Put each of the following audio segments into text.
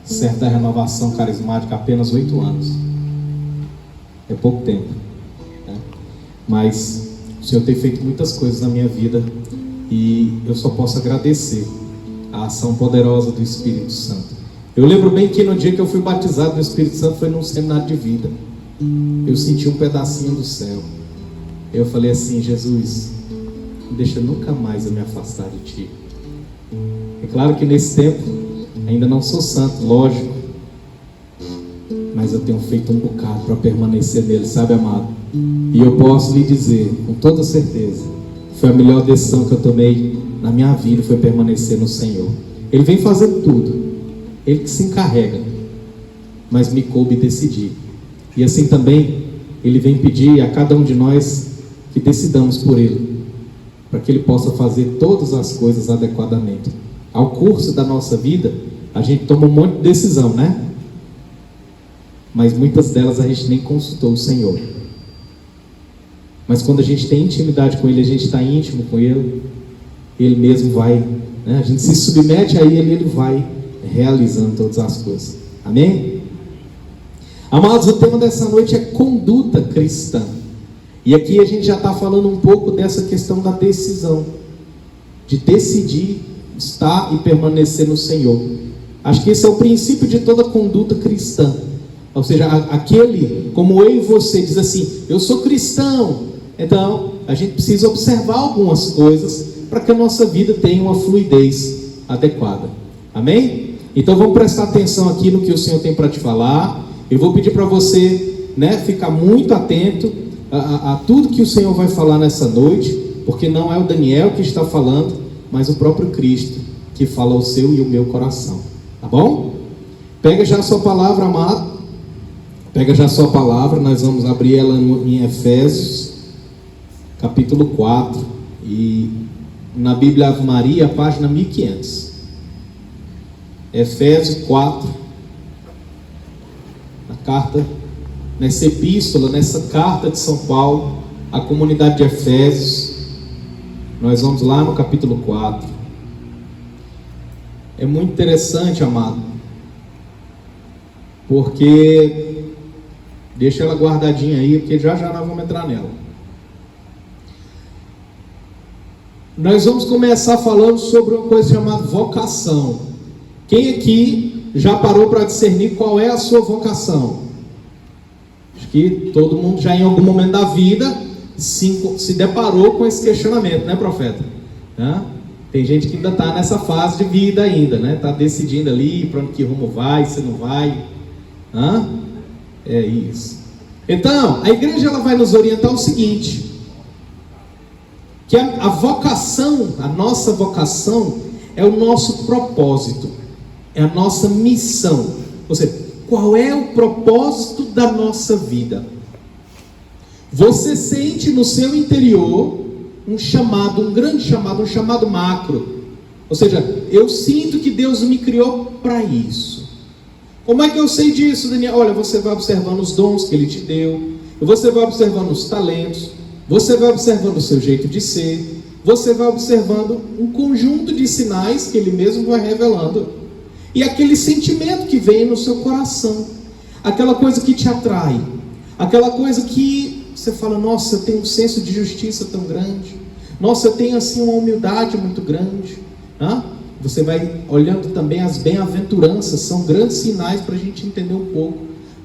certa renovação carismática, apenas 8 anos. É pouco tempo, né? Mas o Senhor tem feito muitas coisas na minha vida e eu só posso agradecer a ação poderosa do Espírito Santo. Eu lembro bem que no dia que eu fui batizado no Espírito Santo foi num seminário de vida. Eu senti um pedacinho do céu. Eu falei assim: Jesus, não deixa nunca mais eu me afastar de Ti. É claro que nesse tempo ainda não sou santo, lógico, mas eu tenho feito um bocado para permanecer nele, sabe, amado? E eu posso lhe dizer com toda certeza, foi a melhor decisão que eu tomei na minha vida, foi permanecer no Senhor. Ele vem fazendo tudo, Ele que se encarrega, mas me coube decidir. E assim também Ele vem pedir a cada um de nós que decidamos por Ele, para que Ele possa fazer todas as coisas adequadamente. Ao curso da nossa vida, a gente toma um monte de decisão, né? Mas muitas delas a gente nem consultou o Senhor. Mas quando a gente tem intimidade com Ele, a gente está íntimo com Ele, Ele mesmo vai, né? A gente se submete a Ele, Ele vai realizando todas as coisas. Amém? Amados, o tema dessa noite é conduta cristã. E aqui a gente já está falando um pouco dessa questão da decisão, de decidir estar e permanecer no Senhor. Acho que esse é o princípio de toda conduta cristã. Ou seja, aquele, como eu e você, diz assim: eu sou cristão. Então, a gente precisa observar algumas coisas para que a nossa vida tenha uma fluidez adequada. Amém? Então vamos prestar atenção aqui no que o Senhor tem para te falar. Eu vou pedir para você, né, ficar muito atento a tudo que o Senhor vai falar nessa noite, porque não é o Daniel que está falando, mas o próprio Cristo que fala o seu e o meu coração. Tá bom? Pega já a sua palavra, amado. Pega já a sua palavra, nós vamos abrir ela em Efésios, capítulo 4, e na Bíblia Ave Maria, página 1500. Efésios 4, na carta, nessa epístola, nessa carta de São Paulo, à comunidade de Efésios, nós vamos lá no capítulo 4. É muito interessante, amado, porque... deixa ela guardadinha aí, porque já já nós vamos entrar nela. Nós vamos começar falando sobre uma coisa chamada vocação. Quem aqui já parou para discernir qual é a sua vocação? Acho que todo mundo já em algum momento da vida se deparou com esse questionamento, né, profeta? Tem gente que ainda está nessa fase de vida ainda, né? Está decidindo ali para onde que rumo vai, se não vai. É isso. Então, a igreja ela vai nos orientar o seguinte: que a vocação, a nossa vocação é o nosso propósito, é a nossa missão. Ou seja, qual é o propósito da nossa vida? Você sente no seu interior um chamado, um grande chamado, um chamado macro. Ou seja, eu sinto que Deus me criou para isso. Como é que eu sei disso, Daniel? Olha, você vai observando os dons que Ele te deu, você vai observando os talentos, você vai observando o seu jeito de ser, você vai observando um conjunto de sinais que Ele mesmo vai revelando, e aquele sentimento que vem no seu coração, aquela coisa que te atrai, aquela coisa que você fala: nossa, eu tenho um senso de justiça tão grande, nossa, eu tenho assim uma humildade muito grande. Você vai olhando também as bem-aventuranças, são grandes sinais para a gente entender um pouco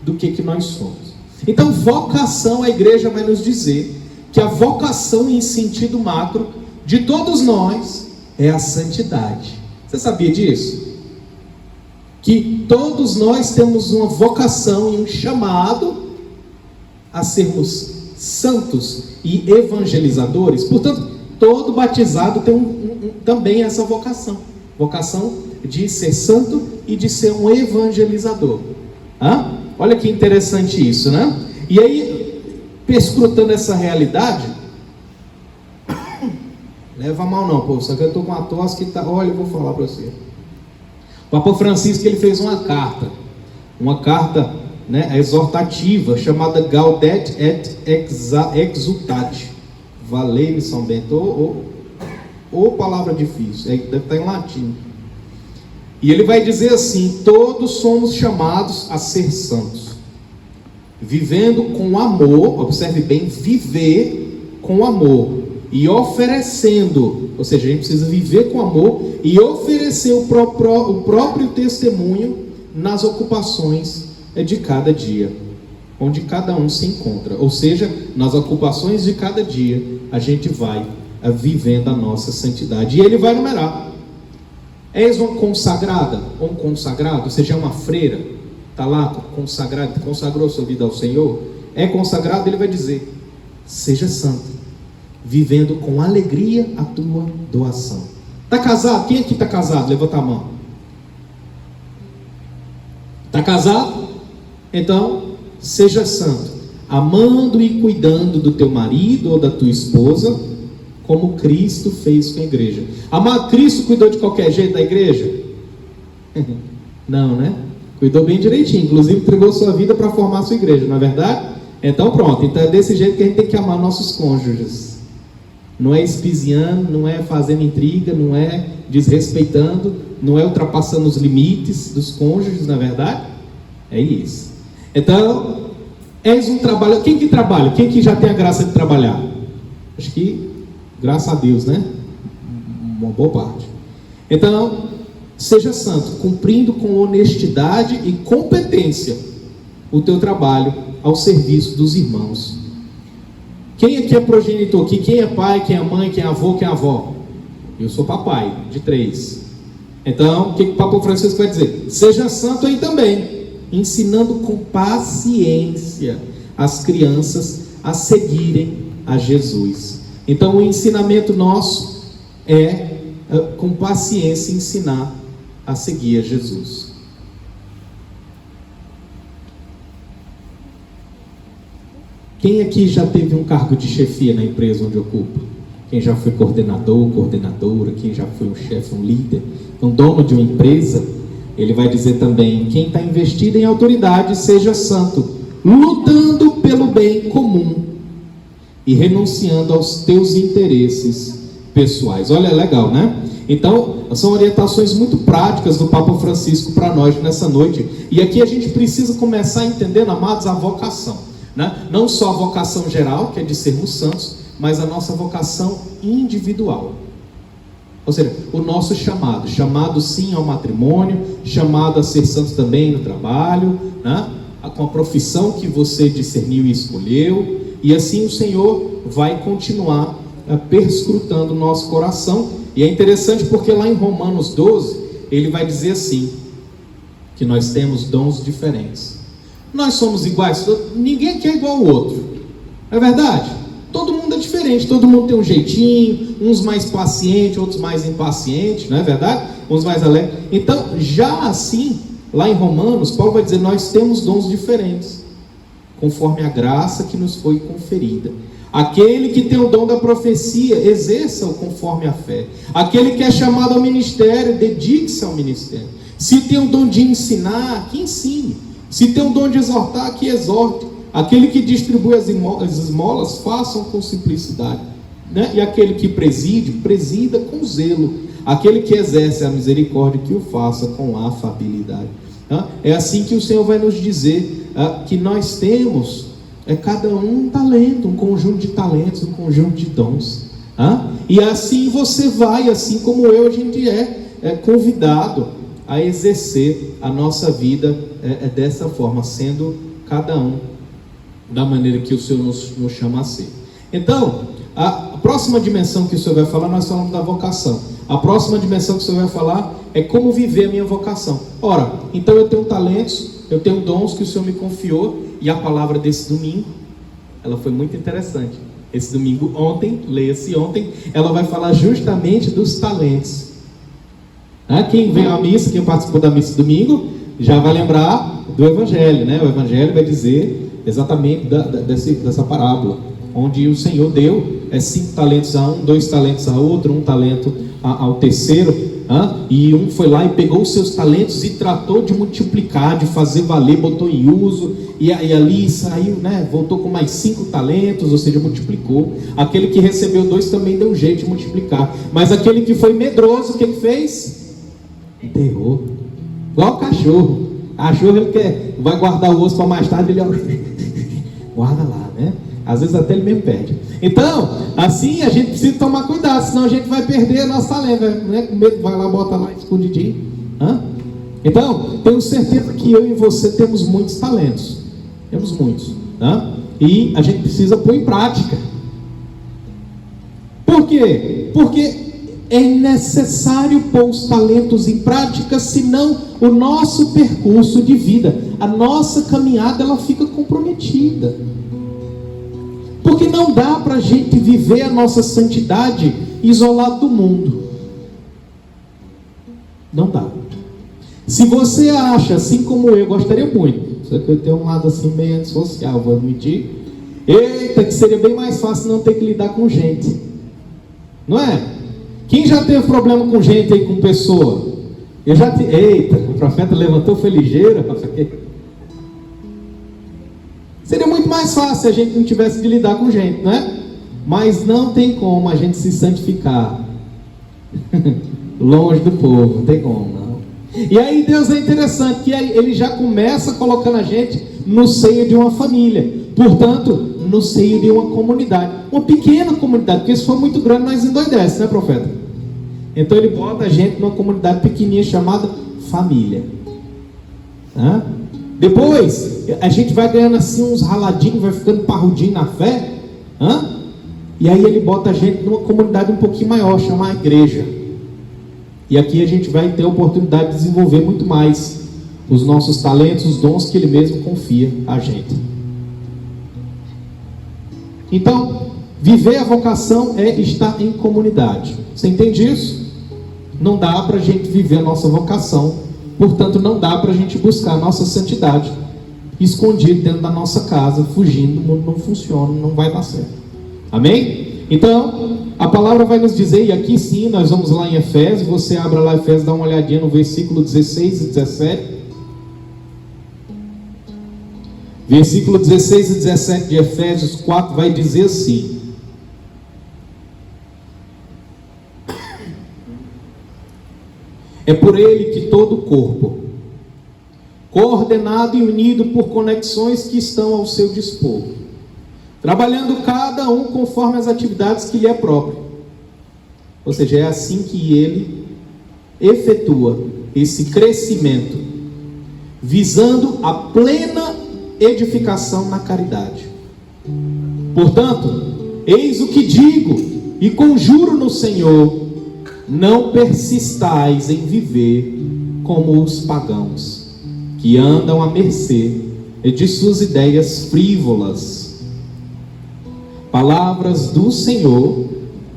do que nós somos. Então, vocação, a igreja vai nos dizer que a vocação em sentido macro de todos nós é a santidade. Você sabia disso? Que todos nós temos uma vocação e um chamado a sermos santos e evangelizadores. Portanto, todo batizado tem também essa vocação de ser santo e de ser um evangelizador. Olha que interessante isso, né? E aí, perscrutando essa realidade, leva mal não, pô, só que eu estou com uma tosse que tá... Olha, eu vou falar para você. O Papa Francisco, ele fez uma carta, né, exortativa, chamada Gaudete et Exultate. Valei-me São Bento, ou palavra difícil, deve estar em latim. E ele vai dizer assim: todos somos chamados a ser santos, vivendo com amor. Observe bem, viver com amor e oferecendo, ou seja, a gente precisa viver com amor e oferecer o próprio testemunho nas ocupações de cada dia, onde cada um se encontra. Ou seja, nas ocupações de cada dia, a gente vai vivendo a nossa santidade. E ele vai numerar: és uma consagrada ou um consagrado? Você já é uma freira, está lá consagrado, consagrou sua vida ao Senhor, é consagrado. Ele vai dizer: seja santo, vivendo com alegria a tua doação. Está casado? Quem aqui está casado? Levanta a mão. Está casado? Então, seja santo, amando e cuidando do teu marido ou da tua esposa, como Cristo fez com a igreja. Amado, Cristo cuidou de qualquer jeito da igreja? Não, né? Cuidou bem direitinho, inclusive entregou sua vida para formar a sua igreja, não é verdade? Então pronto, então é desse jeito que a gente tem que amar nossos cônjuges. Não é espiziando, não é fazendo intriga, não é desrespeitando, não é ultrapassando os limites dos cônjuges, não é verdade? É isso. Então, és um trabalho. Quem que trabalha? Quem que já tem a graça de trabalhar? Acho que, graças a Deus, né? Uma boa parte. Então, seja santo, cumprindo com honestidade e competência o teu trabalho ao serviço dos irmãos. Quem aqui é progenitor? Aqui, quem é pai, quem é mãe, quem é avô, quem é avó? Eu sou papai, de 3. Então, o que o Papa Francisco vai dizer? Seja santo aí também, ensinando com paciência as crianças a seguirem a Jesus. Então, o ensinamento nosso é, com paciência, ensinar a seguir a Jesus. Quem aqui já teve um cargo de chefia na empresa onde ocupa? Quem já foi coordenador, coordenadora, quem já foi um chefe, um líder, um dono de uma empresa? Ele vai dizer também: quem está investido em autoridade, seja santo, lutando pelo bem comum e renunciando aos teus interesses pessoais. Olha, legal, né? Então, são orientações muito práticas do Papa Francisco para nós nessa noite. E aqui a gente precisa começar entendendo, amados, a vocação, né? Não só a vocação geral, que é de sermos santos, mas a nossa vocação individual. Ou seja, o nosso chamado sim ao matrimônio, chamado a ser santo também no trabalho, né? Com a profissão que você discerniu e escolheu, e assim o Senhor vai continuar perscrutando o nosso coração. E é interessante porque lá em Romanos 12, ele vai dizer assim, que nós temos dons diferentes. Nós somos iguais, ninguém aqui é igual ao outro, não é verdade? Todo mundo é diferente, todo mundo tem um jeitinho, uns mais pacientes, outros mais impacientes, não é verdade? Uns mais alegres. Então, já assim, lá em Romanos, Paulo vai dizer: nós temos dons diferentes, conforme a graça que nos foi conferida. Aquele que tem o dom da profecia, exerça-o conforme a fé. Aquele que é chamado ao ministério, dedique-se ao ministério. Se tem o dom de ensinar, que ensine. Se tem o dom de exortar, que exorte. Aquele que distribui as esmolas, façam com simplicidade, né? E aquele que presida com zelo. Aquele que exerce a misericórdia, que o faça com afabilidade. É assim que o Senhor vai nos dizer que nós temos, cada um talento, um conjunto de talentos, um conjunto de dons. E assim você vai, assim como eu, a gente é convidado a exercer a nossa vida dessa forma, sendo cada um da maneira que o Senhor nos chama a ser. Então, a próxima dimensão que o Senhor vai falar, nós falamos da vocação. A próxima dimensão que o Senhor vai falar é como viver a minha vocação. Ora, então eu tenho talentos, eu tenho dons que o Senhor me confiou, e a palavra desse domingo, ela foi muito interessante. Esse domingo, ontem, leia-se ontem, ela vai falar justamente dos talentos. Quem veio à missa, quem participou da missa domingo, já vai lembrar do Evangelho, né? O Evangelho vai dizer exatamente dessa parábola, onde o Senhor deu 5 talentos a um, 2 talentos a outro, 1 talento ao terceiro, e um foi lá e pegou os seus talentos e tratou de multiplicar, de fazer valer, botou em uso, e ali saiu, né? Voltou com mais 5 talentos, ou seja, multiplicou. Aquele que recebeu 2 também deu um jeito de multiplicar, mas aquele que foi medroso, o que ele fez? Um terror. Igual o cachorro. Cachorro, ele vai guardar o osso para mais tarde, ele guarda lá, né? Às vezes até ele mesmo perde. Então, assim a gente precisa tomar cuidado, senão a gente vai perder a nossa talento, né? Com medo, vai lá, bota lá, escondidinho. Então, tenho certeza que eu e você temos muitos talentos. Temos muitos. E a gente precisa pôr em prática. Por quê? Porque é necessário pôr os talentos em prática, senão o nosso percurso de vida, a nossa caminhada, ela fica comprometida. Porque não dá para a gente viver a nossa santidade isolado do mundo. Não dá. Se você acha, assim como eu, gostaria muito, só que eu tenho um lado assim meio antissocial, vou admitir. Eita, que seria bem mais fácil não ter que lidar com gente. Não é? Quem já teve problema com gente aí, com pessoa? Eita, o profeta levantou, foi ligeiro. Seria muito mais fácil se a gente não tivesse de lidar com gente, não é? Mas não tem como a gente se santificar longe do povo, não tem como, não. E aí Deus é interessante, que Ele já começa colocando a gente no seio de uma família, portanto, no seio de uma comunidade, uma pequena comunidade, porque se for muito grande nós endoidece, né, profeta? Então Ele bota a gente numa comunidade pequenininha chamada família. Depois a gente vai ganhando assim uns raladinhos, vai ficando parrudinho na fé, e aí Ele bota a gente numa comunidade um pouquinho maior, chamada igreja. E aqui a gente vai ter a oportunidade de desenvolver muito mais os nossos talentos, os dons que Ele mesmo confia a gente. Então, viver a vocação é estar em comunidade. Você entende isso? Não dá para a gente viver a nossa vocação, portanto não dá para a gente buscar a nossa santidade escondido dentro da nossa casa, fugindo. O mundo não funciona, não vai dar certo. Amém? Então, a palavra vai nos dizer, e aqui sim, nós vamos lá em Efésios, você abre lá Efésios, dá uma olhadinha no versículo 16 e 17. Versículo 16 e 17 de Efésios 4 vai dizer assim: é por Ele que todo o corpo, coordenado e unido por conexões que estão ao seu dispor, trabalhando cada um conforme as atividades que lhe é próprio. Ou seja, é assim que Ele efetua esse crescimento, visando a plena edificação na caridade. Portanto, eis o que digo e conjuro no Senhor: não persistais em viver como os pagãos, que andam à mercê de suas ideias frívolas. Palavras do Senhor,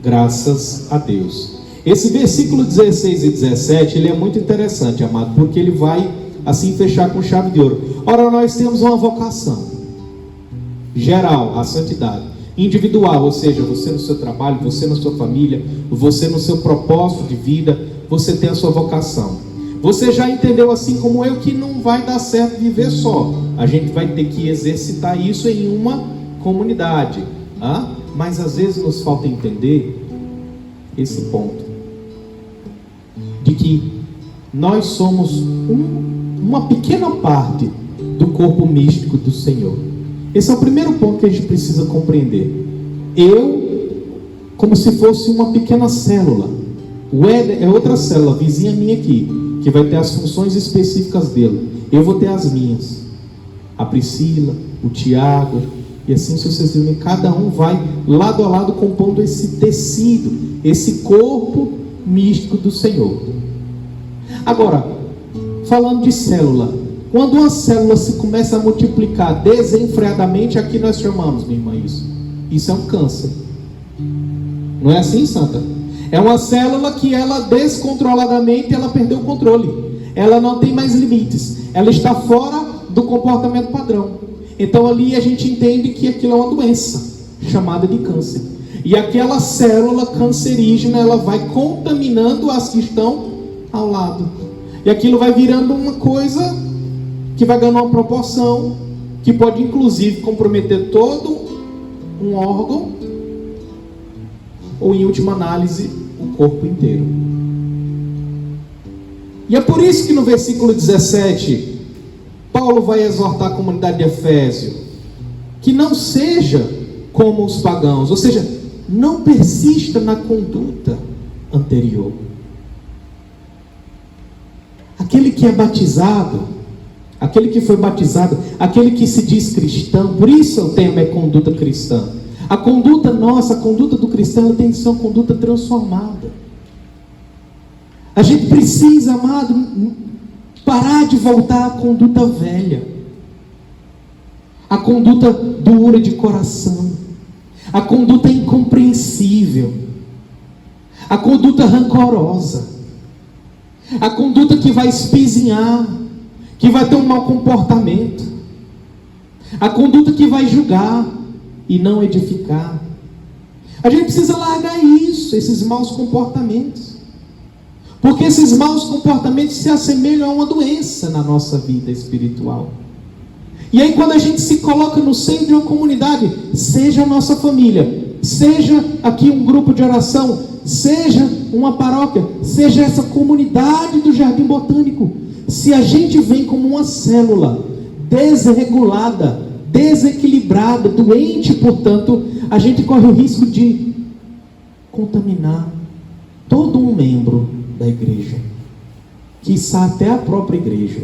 graças a Deus. Esse versículo 16 e 17, ele é muito interessante, amado, porque ele vai assim fechar com chave de ouro. Ora, nós temos uma vocação geral, a santidade, individual, ou seja, você no seu trabalho, você na sua família, você no seu propósito de vida, você tem a sua vocação. Você já entendeu, assim como eu, que não vai dar certo viver só. A gente vai ter que exercitar isso em uma comunidade. Mas às vezes nos falta entender esse ponto, de que nós somos uma pequena parte do corpo místico do Senhor. Esse é o primeiro ponto que a gente precisa compreender. Eu, como se fosse uma pequena célula. O Éder é outra célula, vizinha minha aqui, que vai ter as funções específicas dele. Eu vou ter as minhas. A Priscila, o Tiago, e assim sucessivamente. Cada um vai lado a lado compondo esse tecido, esse corpo místico do Senhor. Agora, falando de célula, quando uma célula se começa a multiplicar desenfreadamente, aqui nós chamamos, minha irmã, isso é um câncer. Não é assim, Santa? É uma célula que ela descontroladamente, ela perdeu o controle. Ela não tem mais limites. Ela está fora do comportamento padrão. Então ali a gente entende que aquilo é uma doença chamada de câncer. E aquela célula cancerígena, ela vai contaminando as que estão ao lado. E aquilo vai virando uma coisa que vai ganhando uma proporção que pode inclusive comprometer todo um órgão, ou em última análise, o corpo inteiro. E é por isso que no versículo 17, Paulo vai exortar a comunidade de Efésio que não seja como os pagãos, ou seja, não persista na conduta anterior. Aquele que é batizado, aquele que foi batizado, aquele que se diz cristão, por isso o tema é conduta cristã. A conduta nossa, a conduta do cristão, ela tem que ser uma conduta transformada. A gente precisa, amado, parar de voltar à conduta velha, a conduta dura de coração, a conduta incompreensível, a conduta rancorosa, a conduta que vai espizinhar, que vai ter um mau comportamento, a conduta que vai julgar e não edificar. A gente precisa largar isso, esses maus comportamentos, porque esses maus comportamentos se assemelham a uma doença na nossa vida espiritual. E aí quando a gente se coloca no centro de uma comunidade, seja a nossa família, seja aqui um grupo de oração, seja uma paróquia, seja essa comunidade do Jardim Botânico, se a gente vem como uma célula desregulada, desequilibrada, doente, portanto, a gente corre o risco de contaminar todo um membro da igreja, quiçá até a própria igreja.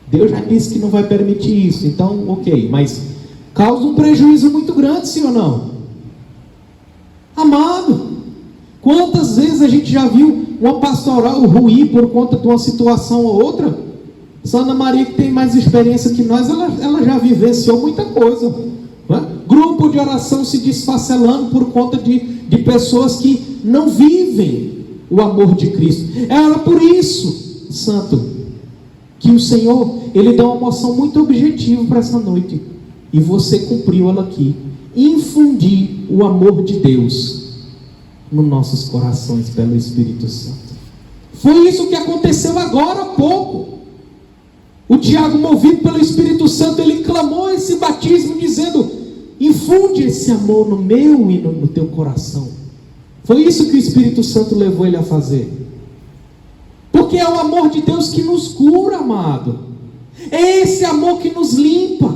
Deus já disse que não vai permitir isso, então ok, mas causa um prejuízo muito grande, sim ou não? Amado, quantas vezes a gente já viu uma pastoral ruir por conta de uma situação ou outra? Ana Maria, que tem mais experiência que nós, ela já vivenciou muita coisa, né? Grupo de oração se desfacelando por conta de pessoas que não vivem o amor de Cristo. Era por isso, santo, que o Senhor, Ele dá uma moção muito objetiva para essa noite, e você cumpriu ela aqui: infundir o amor de Deus nos nossos corações pelo Espírito Santo. Foi isso que aconteceu agora há pouco. O Tiago, movido pelo Espírito Santo, ele clamou esse batismo dizendo: infunde esse amor no meu e no teu coração. Foi isso que o Espírito Santo levou ele a fazer, porque é o amor de Deus que nos cura, amado. É esse amor que nos limpa,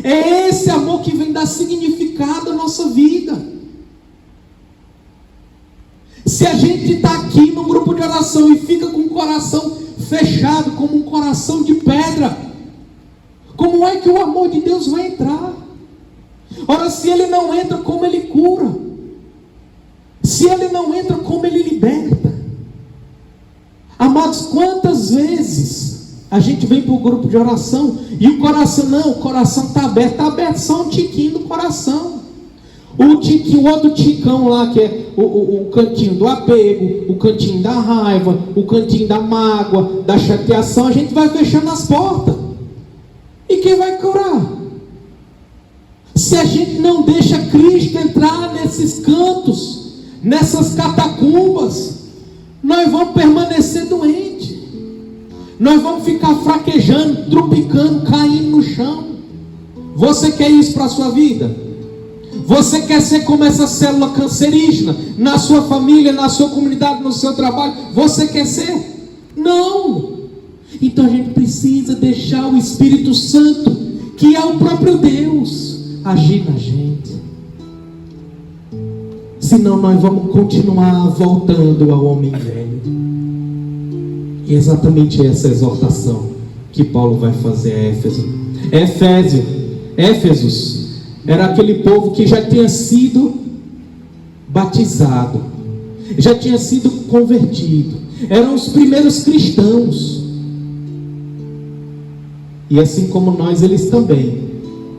é esse amor que vem dar significado à nossa vida. Se a gente está aqui no grupo de oração e fica com o coração fechado, como um coração de pedra, como é que o amor de Deus vai entrar? Ora, se ele não entra, como ele cura? Se ele não entra, como ele liberta? Amados, quantas vezes a gente vem para o grupo de oração e o coração, não, o coração está aberto só um tiquinho do coração. O outro ticão lá, que é o cantinho do apego, o cantinho da raiva, o cantinho da mágoa, da chateação, a gente vai fechando as portas. E quem vai curar? Se a gente não deixa Cristo entrar nesses cantos, nessas catacumbas, nós vamos permanecer doentes. Nós vamos ficar fraquejando, tropicando, caindo no chão. Você quer isso para a sua vida? Você quer ser como essa célula cancerígena na sua família, na sua comunidade, no seu trabalho? Você quer ser? Não. Então a gente precisa deixar o Espírito Santo, que é o próprio Deus, agir na gente. Senão nós vamos continuar voltando ao homem velho. E é exatamente essa exortação que Paulo vai fazer a Éfesos era aquele povo que já tinha sido batizado, já tinha sido convertido, eram os primeiros cristãos. E assim como nós, eles também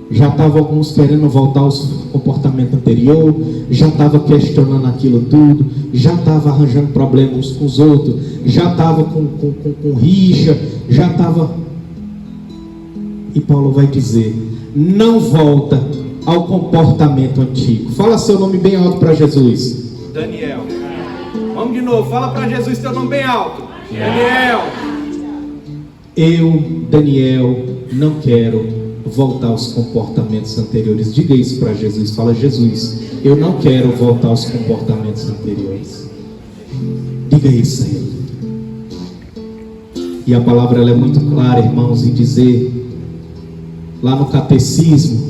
já estavam alguns querendo voltar ao comportamento anterior, já estavam questionando aquilo tudo, já estavam arranjando problemas com os outros, já estavam com rixa, já estavam. E Paulo vai dizer: não volta ao comportamento antigo. Fala seu nome bem alto para Jesus. Daniel. Vamos de novo, fala para Jesus teu nome bem alto. Daniel. Eu, Daniel, não quero voltar aos comportamentos anteriores. Diga isso para Jesus. Fala: Jesus, eu não quero voltar aos comportamentos anteriores. Diga isso a Ele. E a palavra ela é muito clara, irmãos, em dizer, lá no catecismo,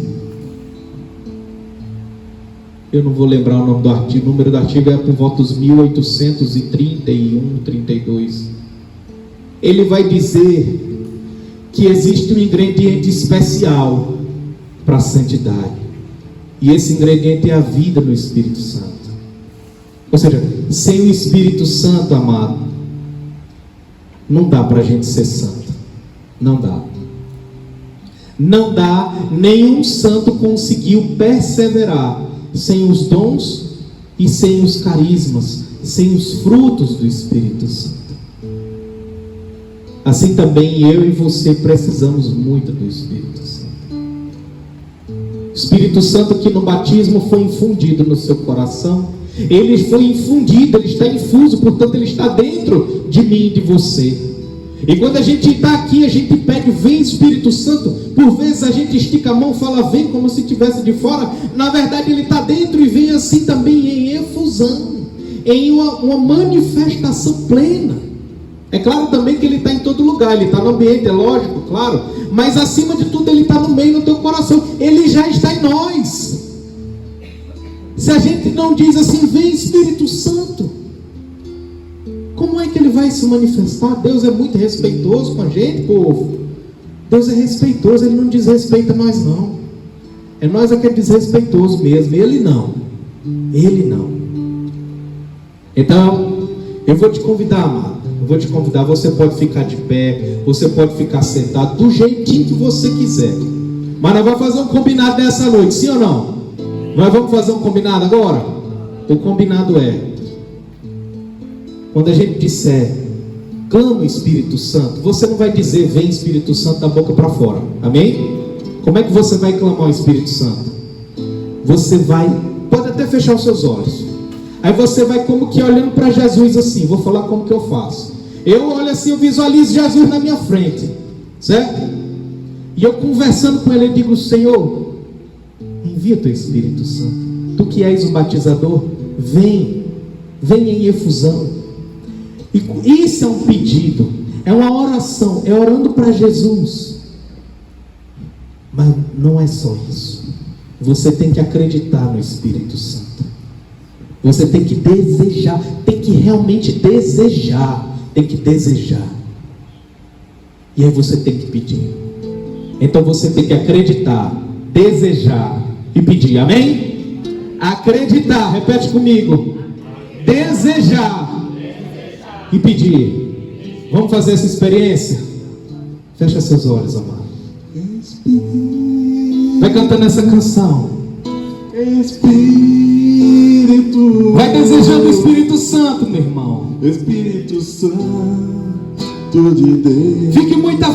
eu não vou lembrar o nome do artigo, o número do artigo é por volta dos 1831, 32. Ele vai dizer que existe um ingrediente especial para a santidade. E esse ingrediente é a vida no Espírito Santo. Ou seja, sem o Espírito Santo, amado, não dá para a gente ser santo. Não dá. Não dá, nenhum santo conseguiu perseverar sem os dons e sem os carismas, sem os frutos do Espírito Santo. Assim também eu e você precisamos muito do Espírito Santo. O Espírito Santo que no batismo foi infundido no seu coração, ele foi infundido, ele está infuso, portanto ele está dentro de mim e de você. E quando a gente está aqui, a gente pede, vem Espírito Santo. Por vezes a gente estica a mão, fala vem como se estivesse de fora. Na verdade ele está dentro e vem assim também em efusão, em uma manifestação plena. É claro também que ele está em todo lugar, ele está no ambiente, é lógico, claro. Mas acima de tudo ele está no meio do teu coração, ele já está em nós. Se a gente não diz assim, vem Espírito Santo, como é que ele vai se manifestar? Deus é muito respeitoso com a gente, povo. Deus é respeitoso, ele não desrespeita nós não. É nós que é desrespeitoso mesmo, ele não. Ele não. Então, eu vou te convidar, amado. Eu vou te convidar, você pode ficar de pé, você pode ficar sentado, do jeitinho que você quiser. Mas nós vamos fazer um combinado nessa noite, sim ou não? Nós vamos fazer um combinado agora? O combinado é, quando a gente disser, clama o Espírito Santo, você não vai dizer, vem Espírito Santo da boca para fora. Amém? Como é que você vai clamar o Espírito Santo? Você vai, pode até fechar os seus olhos. Aí você vai como que olhando para Jesus assim, vou falar como que eu faço. Eu olho assim, eu visualizo Jesus na minha frente, certo? E eu conversando com ele, eu digo, Senhor, envia teu Espírito Santo. Tu que és o batizador, vem em efusão. E isso é um pedido, é uma oração, é orando para Jesus. Mas não é só isso. Você tem que acreditar no Espírito Santo. Você tem que desejar, tem que realmente desejar, tem que desejar. E aí você tem que pedir. Então você tem que acreditar, desejar e pedir, amém? Acreditar, repete comigo. Desejar e pedir. Vamos fazer essa experiência? Fecha seus olhos, amado. Vai cantando essa canção. Espírito, vai desejando o Espírito Santo, meu irmão. Espírito Santo de Deus. Fique muito à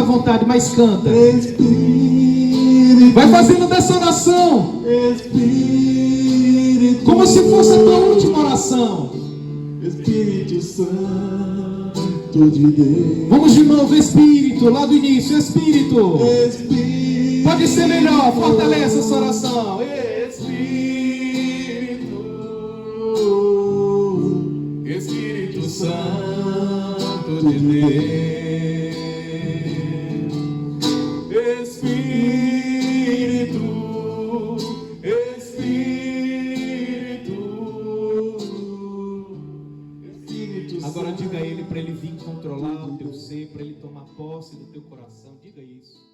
vontade, mas canta. Espírito, vai fazendo dessa oração Espírito, como se fosse a tua última oração. Espírito Santo de Deus. Vamos de novo, Espírito, lá do início, Espírito. Espírito, pode ser melhor, fortalece essa oração. Espírito Santo de Deus. Agora diga a ele para ele vir controlar o teu ser, para ele tomar posse do teu coração. Diga isso.